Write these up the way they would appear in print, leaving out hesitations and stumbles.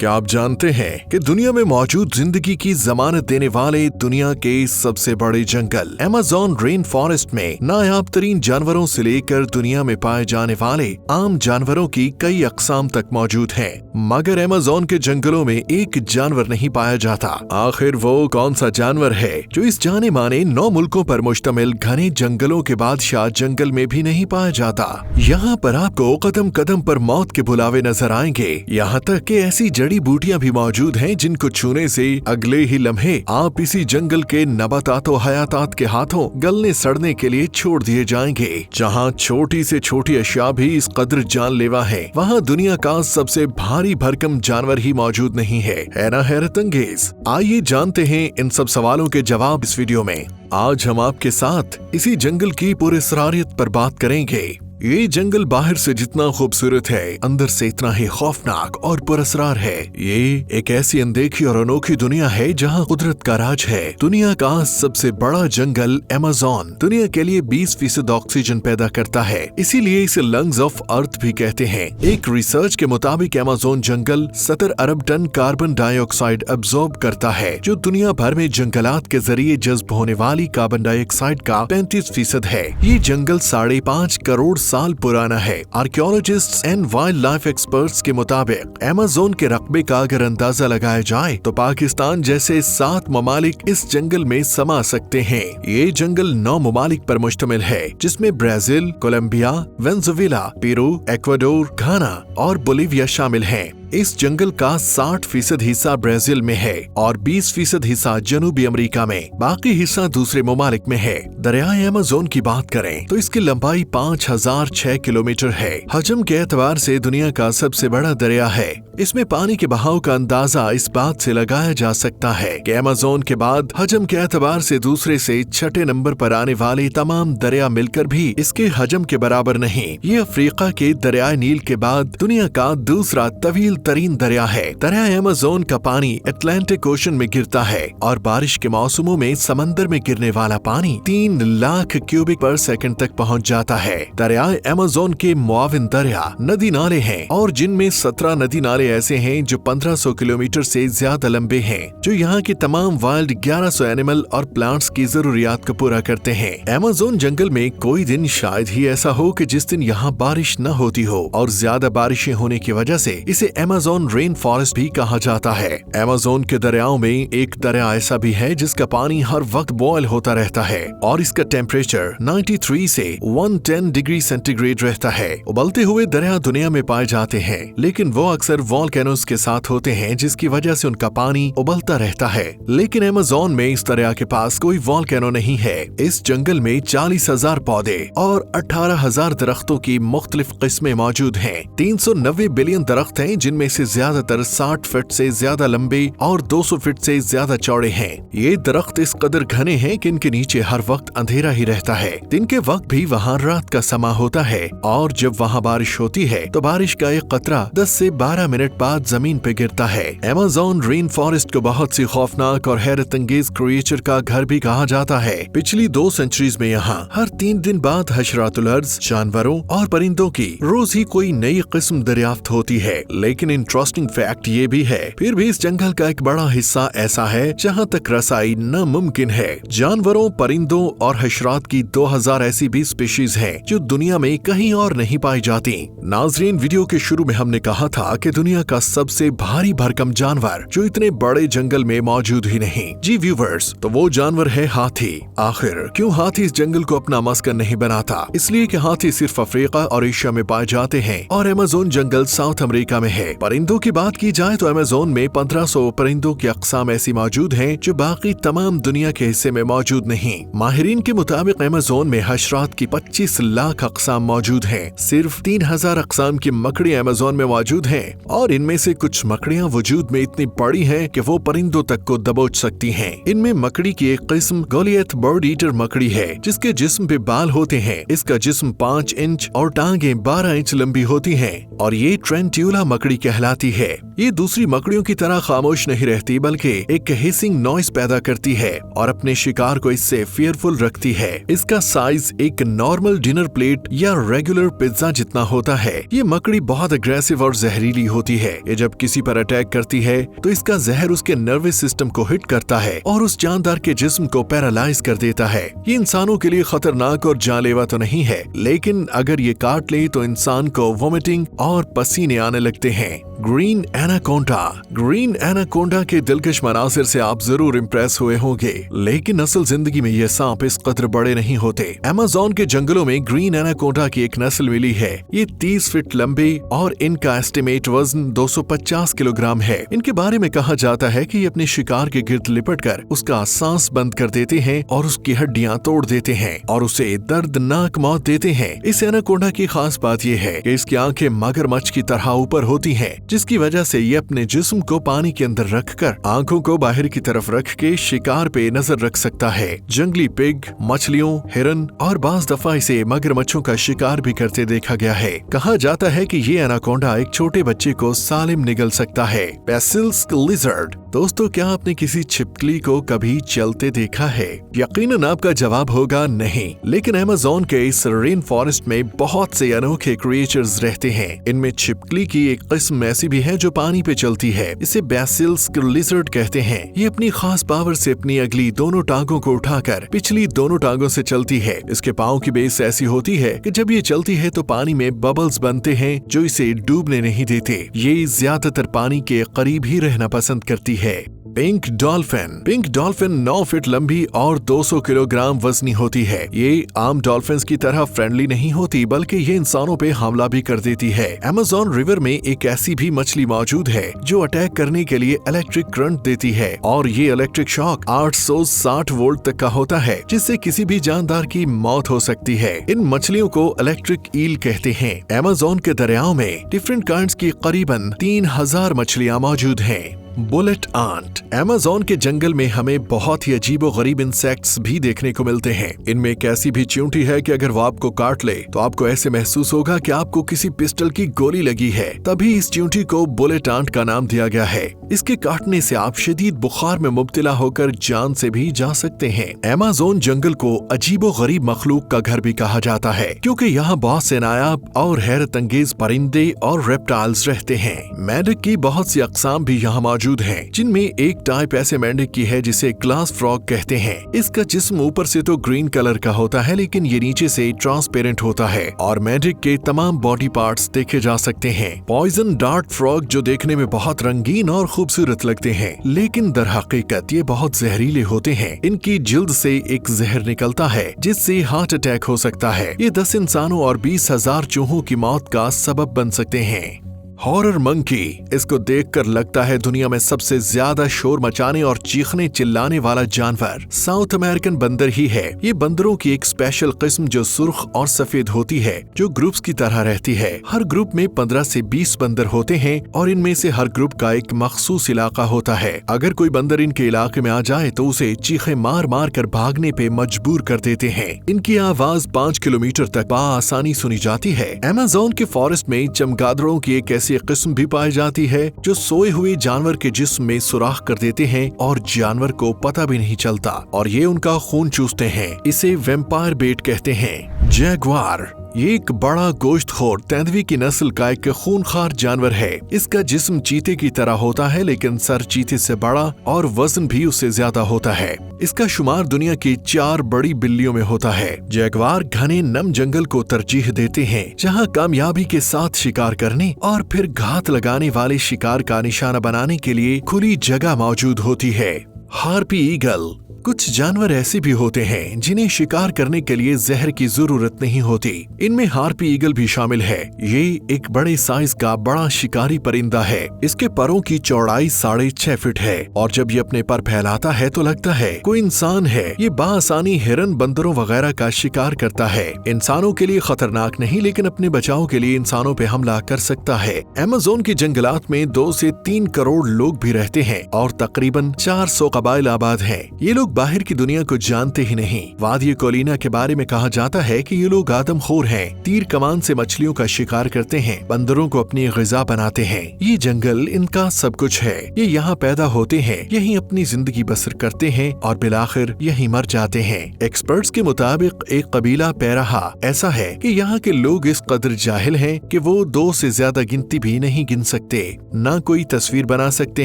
क्या आप जानते हैं कि दुनिया में मौजूद जिंदगी की जमानत देने वाले दुनिया के सबसे बड़े जंगल अमेज़न रेन फॉरेस्ट में नायाब तरीन जानवरों से लेकर दुनिया में पाए जाने वाले आम जानवरों की कई अक़साम तक मौजूद हैं। मगर अमेज़न के जंगलों में एक जानवर नहीं पाया जाता। आखिर वो कौन सा जानवर है जो इस जाने माने 9 मुल्कों पर मुश्तमिल घने जंगलों के बादशाह जंगल में भी नहीं पाया जाता। यहाँ पर आपको कदम कदम पर मौत के बुलावे नजर आएंगे। यहाँ तक कि ऐसी जड़ी बूटियां भी मौजूद हैं जिनको छूने से अगले ही लम्हे आप इसी जंगल के नबातात व हयातात के हाथों गलने सड़ने के लिए छोड़ दिए जाएंगे। जहाँ छोटी से छोटी अशिया भी इस कदर जानलेवा है, वहाँ दुनिया का सबसे भारी भरकम जानवर ही मौजूद नहीं है ना हैरत अंगेज। आइए जानते हैं इन सब सवालों के जवाब इस वीडियो में। आज हम आपके साथ इसी जंगल की पुरअसरारियत पर बात करेंगे। ये जंगल बाहर से जितना खूबसूरत है, अंदर से इतना ही खौफनाक और पुरअसरार है। ये एक ऐसी अनदेखी और अनोखी दुनिया है जहाँ कुदरत का राज है। दुनिया का सबसे बड़ा जंगल अमेज़न दुनिया के लिए 20% ऑक्सीजन पैदा करता है, इसीलिए इसे लंग्स ऑफ अर्थ भी कहते हैं। एक रिसर्च के मुताबिक अमेज़न जंगल 70 अरब टन कार्बन डाइऑक्साइड अब्सॉर्ब करता है, जो दुनिया भर में जंगलात के जरिए जज्ब होने वाली कार्बन डाइऑक्साइड का 35% है। ये जंगल 5.5 करोड़ साल पुराना है। Archaeologists and wild life experts के मुताबिक अमेज़न के रकबे का अगर अंदाजा लगाया जाए तो पाकिस्तान जैसे 7 ममालिक इस जंगल में समा सकते हैं। ये जंगल 9 ममालिक पर मुश्तमिल है, जिसमें Brazil, Colombia, Venezuela, Peru, Ecuador, Ghana और बोलिविया शामिल हैं। इस जंगल का 60% हिस्सा ब्राजील में है और 20% हिस्सा जनूबी अमेरिका में, बाकी हिस्सा दूसरे ममालिक में है। दरियाए अमेज़न की बात करें तो इसकी लंबाई 5006 किलोमीटर है। हजम के एतबार से दुनिया का सबसे बड़ा दरिया है। इसमें पानी के बहाव का अंदाजा इस बात से लगाया जा सकता है कि अमेज़न के बाद हजम के एतबार से दूसरे से छठे नंबर पर आने वाले तमाम दरिया मिलकर भी इसके हजम के बराबर नहीं। ये अफ्रीका के दरियाए नील के बाद दुनिया का दूसरा तवील तरीन दरिया है। दरिया अमेज़न का पानी अटलांटिक ओशन में गिरता है और बारिश के मौसमों में समंदर में गिरने वाला पानी 3 लाख क्यूबिक पर सेकंड तक पहुंच जाता है। दरिया अमेज़न के मुआविन दरिया नदी नाले हैं और जिनमें 17 नदी नाले ऐसे हैं जो 1500 किलोमीटर से ज्यादा लंबे हैं, जो यहाँ की तमाम वाइल्ड 1100 एनिमल और प्लांट्स की जरूरियात को पूरा करते हैं। अमेज़न जंगल में कोई दिन शायद ही ऐसा हो कि जिस दिन यहाँ बारिश न होती हो, और ज्यादा बारिशें होने की वजह से इसे अमेज़न रेन फॉरेस्ट भी कहा जाता है। अमेज़न के दरियाओं में एक दरिया ऐसा भी है जिसका पानी हर वक्त बॉयल होता रहता है और इसका टेम्परेचर 93 से 110 डिग्री सेंटीग्रेड रहता है। उबलते हुए दरिया दुनिया में पाए जाते हैं, लेकिन वो अक्सर वॉल्केनोज के साथ होते हैं, जिसकी वजह से उनका पानी उबलता रहता है। लेकिन अमेज़न में इस दरिया के पास कोई वॉल्केनो नहीं है। इस जंगल में 40,000 पौधे और 18,000 दरख्तों की मुख्तलिफ किस्में मौजूद हैं। 390 बिलियन दरख्त हैं, जिनमें से ज्यादातर 60 फीट से ज्यादा लंबे और 200 फीट से ज्यादा चौड़े हैं। ये दरख्त इस कदर घने हैं कि इनके नीचे हर वक्त अंधेरा ही रहता है। दिन के वक्त भी वहाँ रात का समा होता है और जब वहाँ बारिश होती है तो बारिश का एक कतरा 10 से 12 मिनट बाद जमीन पे गिरता है। अमेज़न रेन फॉरेस्ट को बहुत सी खौफनाक और हैरत अंगेज क्रिएचर का घर भी कहा जाता है। पिछली 2 सेंचुरीज में यहाँ हर 3 दिन बाद हशरातुल अर्ज़, जानवरों और परिंदों की रोज ही कोई नई किस्म दरियाफ्त होती है। लेकिन इंटरेस्टिंग फैक्ट ये भी है, फिर भी इस जंगल का एक बड़ा हिस्सा ऐसा है जहाँ तक रसाई नामुमकिन है। जानवरों, परिंदों और हशरात की 2000 ऐसी भी स्पीशीज हैं जो दुनिया में कहीं और नहीं पाई जाती। नाजरीन, वीडियो के शुरू में हमने कहा था कि दुनिया का सबसे भारी भरकम जानवर जो इतने बड़े जंगल में मौजूद ही नहीं। जी व्यूवर्स, तो वो जानवर है हाथी। आखिर क्यों हाथी इस जंगल को अपना मस्कन नहीं बनाता? इसलिए कि हाथी सिर्फ अफ्रीका और एशिया में पाए जाते हैं और अमेज़न जंगल साउथ अमेरिका में है। परिंदों की बात की जाए तो अमेज़न में 1500 परिंदों की अक़साम ऐसी मौजूद हैं जो बाकी तमाम दुनिया के हिस्से में मौजूद नहीं। माहिरीन के मुताबिक अमेज़न में हशरात की 25 लाख अक़साम मौजूद हैं। सिर्फ 3000 अक़साम की मकड़ी अमेज़न में मौजूद हैं और इनमें से कुछ मकड़ियां वजूद में इतनी बड़ी हैं कि वो परिंदों तक को दबोच सकती हैं। इनमें मकड़ी की एक किस्म गोलियथ बर्ड ईटर मकड़ी है, जिसके जिस्म पे बाल होते हैं। इसका जिस्म 5 इंच और टांगें 12 इंच लंबी होती हैं और ये ट्रेंट्यूला मकड़ी कहलाती है। ये दूसरी मकड़ियों की तरह खामोश नहीं रहती बल्कि एक हिसिंग नॉइस पैदा करती है और अपने शिकार को इससे फियरफुल रखती है। इसका साइज एक नॉर्मल डिनर प्लेट या रेगुलर पिज्जा जितना होता है। ये मकड़ी बहुत अग्रेसिव और जहरीली होती है। ये जब किसी पर अटैक करती है तो इसका जहर उसके नर्वस सिस्टम को हिट करता है और उस जानदार के जिस्म को पैरालाइज कर देता है। ये इंसानों के लिए खतरनाक और जानलेवा तो नहीं है, लेकिन अगर ये काट ले तो इंसान को वोमिटिंग और पसीने आने लगते हैं। Green anaconda. ग्रीन एनाकोंडा के दिलकश मनासिर से आप जरूर इम्प्रेस हुए होंगे, लेकिन असल जिंदगी में ये सांप इस कदर बड़े नहीं होते। अमेज़न के जंगलों में ग्रीन एनाकोंडा की एक नस्ल मिली है। ये 30 फीट लंबे और इनका एस्टिमेट वजन 250 किलोग्राम है। इनके बारे में कहा जाता है कि ये अपने शिकार के गिर्द लिपटकर उसका सांस बंद कर देते हैं और उसकी हड्डियां तोड़ देते हैं और उसे दर्दनाक मौत देते हैं। इस एनाकोंडा की खास बात यह है कि इसकी आंखें मगरमच्छ की तरह ऊपर होती हैं, जिसकी वजह से ये अपने जिस्म को पानी के अंदर रखकर आंखों को बाहर की तरफ रख के शिकार पे नजर रख सकता है। जंगली पिग, मछलियों, हिरन और बाज दफा इसे मगरमच्छों का शिकार भी करते देखा गया है। कहा जाता है कि ये एनाकोंडा एक छोटे बच्चे को सालिम निगल सकता है। बेसिल्स्क लिजर्ड। दोस्तों, क्या आपने किसी छिपकली को कभी चलते देखा है? यकीनन आपका जवाब होगा नहीं, लेकिन अमेज़न के इस रेन फॉरेस्ट में बहुत से अनोखे क्रिएचर्स रहते हैं। इनमें छिपकली की एक किस्म ऐसी भी है जो पानी पे चलती है। इसे बेसिल्स्क लिजर्ड कहते हैं। ये अपनी खास पावर से अपनी अगली दोनों टांगों को उठाकर पिछली दोनों टांगों से चलती है। इसके पाँव की बेस ऐसी होती है कि जब ये चलती है तो पानी में बबल्स बनते हैं जो इसे डूबने नहीं देते। ये ज्यादातर पानी के करीब ही रहना पसंद करती है। Pink dolphin. Pink dolphin 9 feet लंबी और 200 किलोग्राम वजनी होती है। ये आम डॉल्फिन्स की तरह फ्रेंडली नहीं होती, बल्कि ये इंसानों पे हमला भी कर देती है। अमेज़न रिवर में एक ऐसी भी मछली मौजूद है जो अटैक करने के लिए इलेक्ट्रिक करंट देती है और ये इलेक्ट्रिक शॉक 860 वोल्ट तक का होता है, जिससे किसी भी जानदार की मौत हो सकती है। इन मछलियों को इलेक्ट्रिक ईल कहते हैं। अमेज़न के दरियाओं में डिफरेंट काइंड्स की करीबन 3000 मछलियां मौजूद हैं। Bullet aunt. अमेज़न के जंगल में हमें बहुत ही अजीबो गरीब इंसेक्ट्स भी देखने को मिलते हैं। इनमें एक ऐसी भी चींटी है कि अगर वो आपको काट ले तो आपको ऐसे महसूस होगा कि आपको किसी पिस्टल की गोली लगी है। तभी इस चींटी को बुलेट आंट का नाम दिया गया है। इसके काटने से आप शदीद बुखार में मुब्तला होकर जान से भी जा सकते हैं। अमेज़न जंगल को अजीबो गरीब मखलूक का घर भी कहा जाता है, क्योंकि यहाँ बहुत से नायाब और हैरत अंगेज परिंदे और रेप्टाइल्स रहते हैं। मेंढक की बहुत सी अक़साम भी यहाँ मौजूद हैं, जिनमें एक टाइप ऐसे मेंढक की है जिसे ग्लास फ्रॉग कहते हैं। इसका जिस्म ऊपर से तो ग्रीन कलर का होता है, लेकिन ये नीचे से ट्रांसपेरेंट होता है और मेंढक के तमाम बॉडी पार्ट्स देखे जा सकते हैं। पॉइजन डार्ट फ्रॉग जो देखने में बहुत रंगीन और खूबसूरत लगते हैं, लेकिन दर हकीकत ये बहुत जहरीले होते हैं। इनकी जिल्द से एक जहर निकलता है जिससे हार्ट अटैक हो सकता है। ये 10 इंसानों और 20,000 चूहों की मौत का सबब बन सकते हैं। Horror monkey. इसको देखकर लगता है दुनिया में सबसे ज्यादा शोर मचाने और चीखने चिल्लाने वाला जानवर साउथ अमेरिकन बंदर ही है। ये बंदरों की एक स्पेशल किस्म जो सुर्ख और सफेद होती है, जो ग्रुप्स की तरह रहती है। हर ग्रुप में 15 से 20 बंदर होते हैं और इनमें से हर ग्रुप का एक मखसूस इलाका होता है। अगर कोई बंदर इनके इलाके में आ जाए तो उसे चीखे मार मार कर भागने पे मजबूर कर देते हैं। इनकी आवाज 5 किलोमीटर तक बआसानी सुनी जाती है। अमेज़न के फॉरेस्ट में चमगादड़ों की एक ऐसी किस्म भी पाई जाती है जो सोए हुए जानवर के जिस्म में सुराख कर देते हैं और जानवर को पता भी नहीं चलता और ये उनका खून चूसते हैं। इसे वैम्पायर बेट कहते हैं। जैगुआर। ये एक बड़ा गोश्तखोर तेंदुए की नस्ल का एक खूनखार जानवर है। इसका जिस्म चीते की तरह होता है, लेकिन सर चीते से बड़ा और वजन भी उससे ज्यादा होता है। इसका शुमार दुनिया की 4 बड़ी बिल्लियों में होता है। जैगुआर घने नम जंगल को तरजीह देते हैं, जहाँ कामयाबी के साथ शिकार करने और फिर घात लगाने वाले शिकार का निशाना बनाने के लिए खुली जगह मौजूद होती है। Harpy eagle. कुछ जानवर ऐसे भी होते हैं जिन्हें शिकार करने के लिए जहर की जरूरत नहीं होती। इनमें हार्पी ईगल भी शामिल है। ये एक बड़े साइज का बड़ा शिकारी परिंदा है। इसके परों की चौड़ाई 6.5 फीट है और जब ये अपने पर फैलाता है तो लगता है कोई इंसान है। ये बाआसानी हिरन, बंदरों वगैरह का शिकार करता है। इंसानों के लिए खतरनाक नहीं, लेकिन अपने बचाव के लिए इंसानों पे हमला कर सकता है। अमेज़न के जंगलात में 2 से 3 करोड़ लोग भी रहते हैं और तकरीबन 400 कबाइल आबाद हैं। ये लोग लोग बाहर की दुनिया को जानते ही नहीं। वादी कोलिना के बारे में कहा जाता है कि ये लोग आदमखोर हैं, तीर कमान से मछलियों का शिकार करते हैं, बंदरों को अपनी ग़िज़ा बनाते हैं। ये जंगल इनका सब कुछ है। ये यहाँ पैदा होते हैं, यहीं अपनी जिंदगी बसर करते हैं और बिलाखिर यहीं मर जाते हैं। एक्सपर्ट्स के मुताबिक एक कबीला पैराहा ऐसा है कि यहाँ के लोग इस कदर जाहिल हैं कि वो 2 से ज्यादा गिनती भी नहीं गिन सकते। ना कोई तस्वीर बना सकते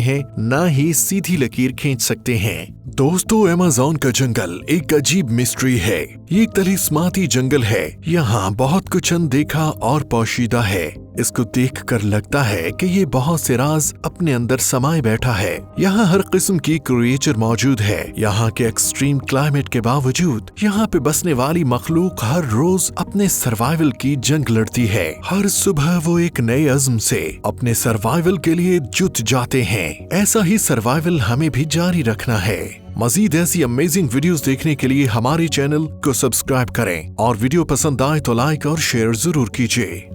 हैं, ना ही सीधी लकीर खींच सकते हैं। दोस्तों, अमेज़न का जंगल एक अजीब मिस्ट्री है। ये एक तलीस्माती जंगल है। यहाँ बहुत कुछ अनदेखा और पोशीदा है। इसको देखकर लगता है कि ये बहुत से राज अपने अंदर समाये बैठा है। यहाँ हर किस्म की क्रिएचर मौजूद है। यहाँ के एक्सट्रीम क्लाइमेट के बावजूद यहाँ पे बसने वाली मखलूक हर रोज अपने सर्वाइवल की जंग लड़ती है। हर सुबह वो एक नए अज़्म से अपने सर्वाइवल के लिए जुट जाते हैं। ऐसा ही सर्वाइवल हमें भी जारी रखना है। मजीद ऐसी अमेजिंग वीडियोस देखने के लिए हमारे चैनल को सब्सक्राइब करें और वीडियो पसंद आए तो लाइक और शेयर जरूर कीजिए।